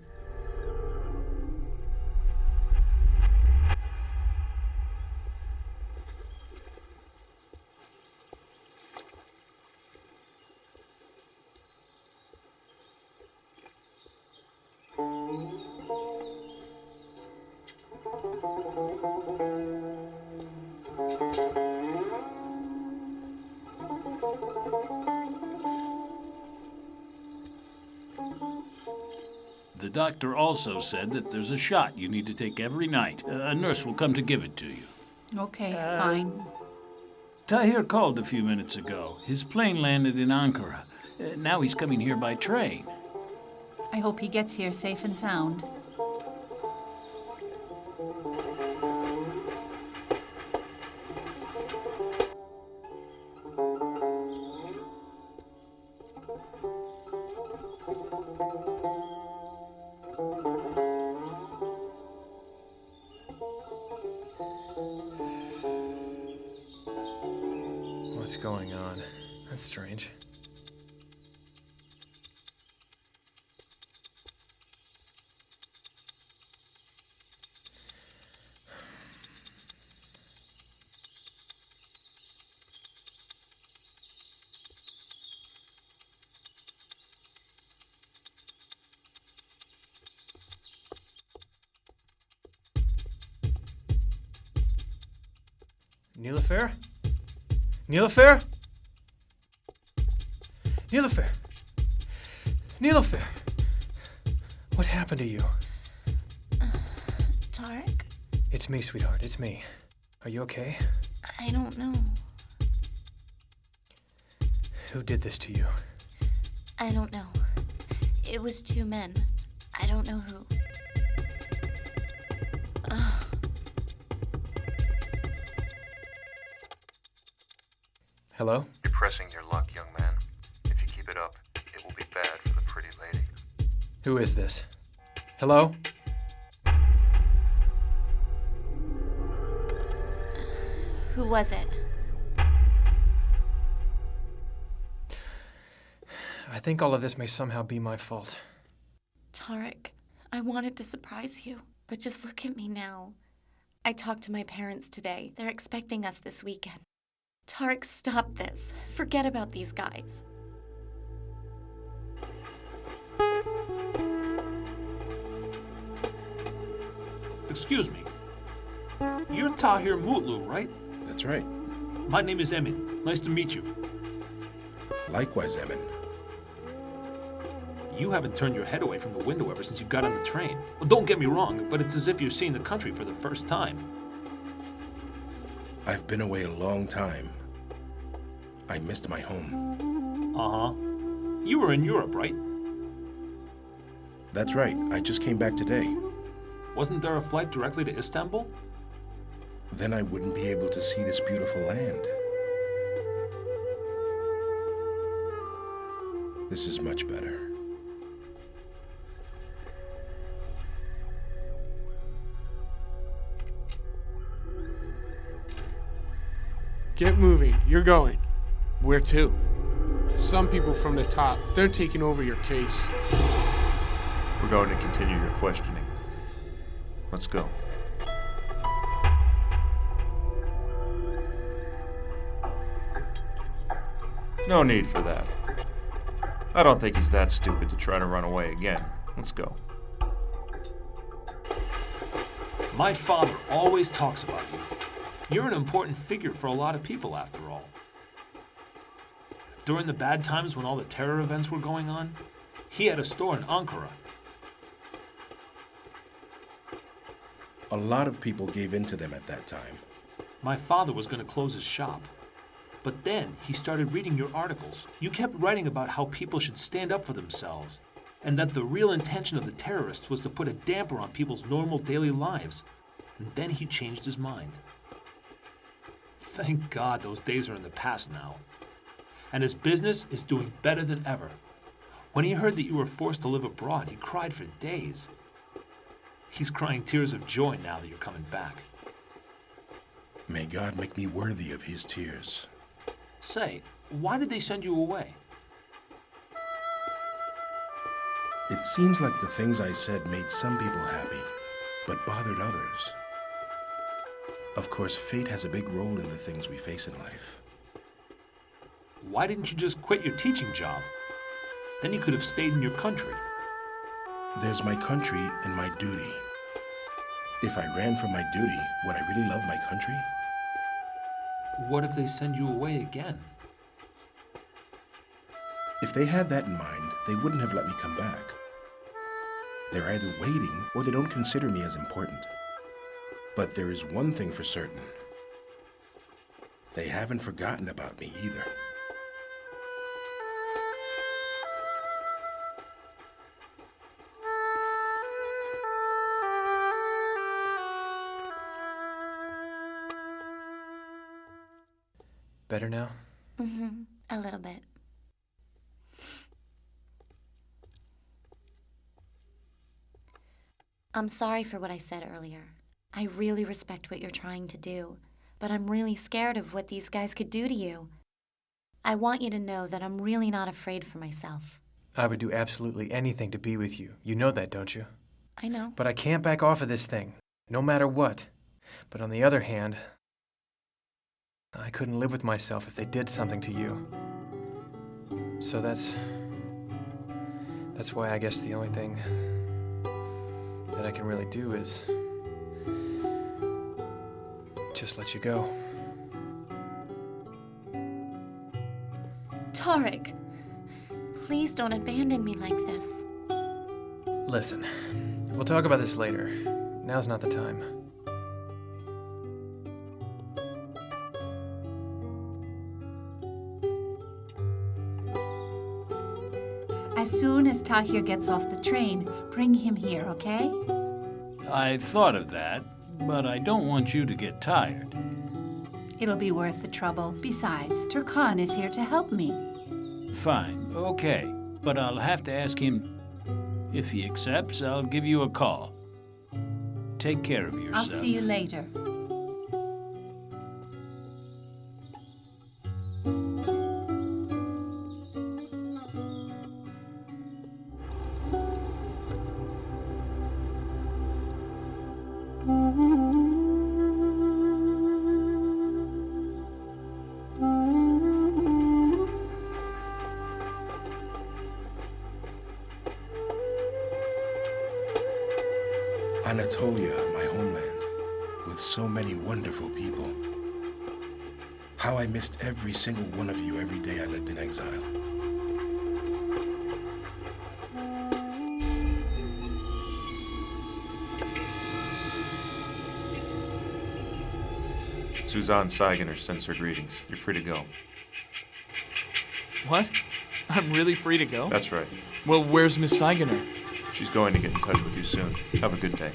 The doctor also said that there's a shot you need to take every night. A nurse will come to give it to you. Okay, fine. Tahir called a few minutes ago. His plane landed in Ankara. Now he's coming here by train. I hope he gets here safe and sound. What's going on? That's strange. Niloufer? Niloufer? Niloufer! Niloufer! What happened to you? Tarek? It's me, sweetheart. It's me. Are you okay? I don't know. Who did this to you? I don't know. It was two men. I don't know who. Hello? You're pressing your luck, young man. If you keep it up, it will be bad for the pretty lady. Who is this? Hello? Who was it? I think all of this may somehow be my fault. Tarek, I wanted to surprise you, but just look at me now. I talked to my parents today. They're expecting us this weekend. Tarek, stop this. Forget about these guys. Excuse me. You're Tahir Mutlu, right? That's right. My name is Emin. Nice to meet you. Likewise, Emin. You haven't turned your head away from the window ever since you got on the train. Well, don't get me wrong, but it's as if you're seeing the country for the first time. I've been away a long time. I missed my home. Uh-huh. You were in Europe, right? That's right. I just came back today. Wasn't there a flight directly to Istanbul? Then I wouldn't be able to see this beautiful land. This is much better. Get moving. You're going. Where to? Some people from the top, they're taking over your case. We're going to continue your questioning. Let's go. No need for that. I don't think he's that stupid to try to run away again. Let's go. My father always talks about you. You're an important figure for a lot of people, after all. During the bad times when all the terror events were going on, he had a store in Ankara. A lot of people gave in to them at that time. My father was going to close his shop. But then he started reading your articles. You kept writing about how people should stand up for themselves, and that the real intention of the terrorists was to put a damper on people's normal daily lives. And then he changed his mind. Thank God those days are in the past now. And his business is doing better than ever. When he heard that you were forced to live abroad, he cried for days. He's crying tears of joy now that you're coming back. May God make me worthy of his tears. Say, why did they send you away? It seems like the things I said made some people happy, but bothered others. Of course, fate has a big role in the things we face in life. Why didn't you just quit your teaching job? Then you could have stayed in your country. There's my country and my duty. If I ran from my duty, would I really love my country? What if they send you away again? If they had that in mind, they wouldn't have let me come back. They're either waiting or they don't consider me as important. But there is one thing for certain. They haven't forgotten about me either. Better now? Mm-hmm. A little bit. I'm sorry for what I said earlier. I really respect what you're trying to do, but I'm really scared of what these guys could do to you. I want you to know that I'm really not afraid for myself. I would do absolutely anything to be with you. You know that, don't you? I know. But I can't back off of this thing, no matter what. But on the other hand, I couldn't live with myself if they did something to you. So that's why I guess the only thing that I can really do is just let you go. Tarek, please don't abandon me like this. Listen, we'll talk about this later. Now's not the time. As soon as Tahir gets off the train, bring him here, okay? I thought of that, but I don't want you to get tired. It'll be worth the trouble. Besides, Turkan is here to help me. Fine, okay. But I'll have to ask him. If he accepts, I'll give you a call. Take care of yourself. I'll see you later. Anatolia, my homeland, with so many wonderful people. How I missed every single one of you every day I lived in exile. Suzanne Saigener sends her greetings. You're free to go. What? I'm really free to go? That's right. Well, where's Miss Saigener? She's going to get in touch with you soon. Have a good day.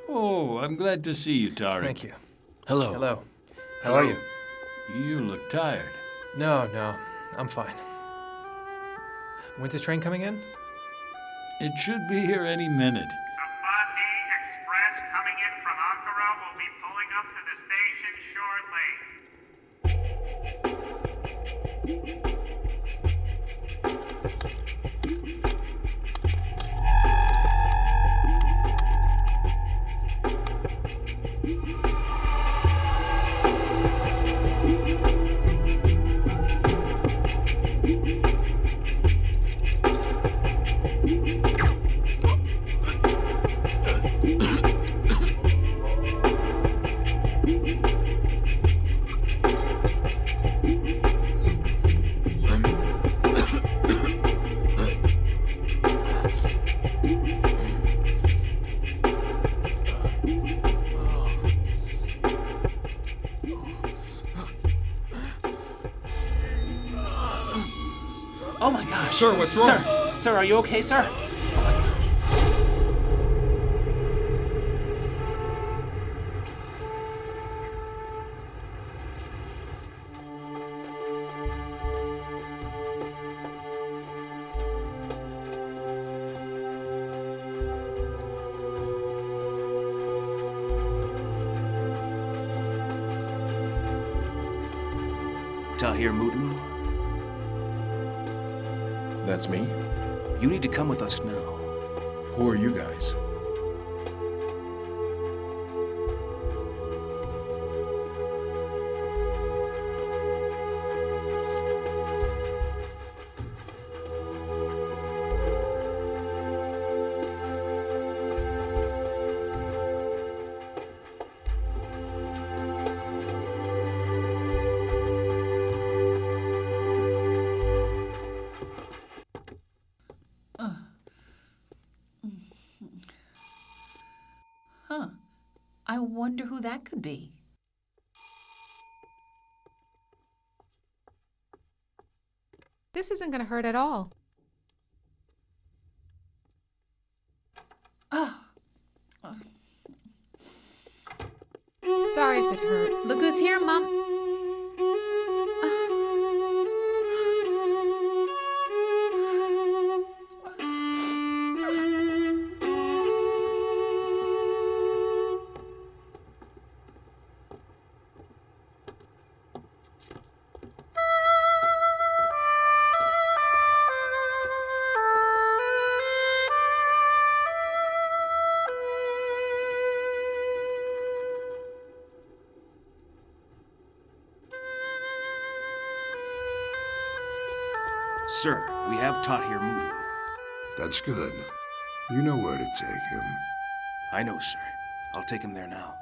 Oh, I'm glad to see you, Tariq. Thank you. Hello. Hello. How are you? You look tired. No, I'm fine. When's this train coming in? It should be here any minute. Express coming in from Ankara will be pulling up to the station shortly. Oh my gosh. Sir, what's wrong? Sir, are you okay, sir? Tahir Mutlu? That's me? You need to come with us now. Who are you guys? Huh. I wonder who that could be. This isn't going to hurt at all. Sorry if it hurt. Look who's here, Mom. Sir, we have Tahir Mutlu. That's good. You know where to take him. I know, sir. I'll take him there now.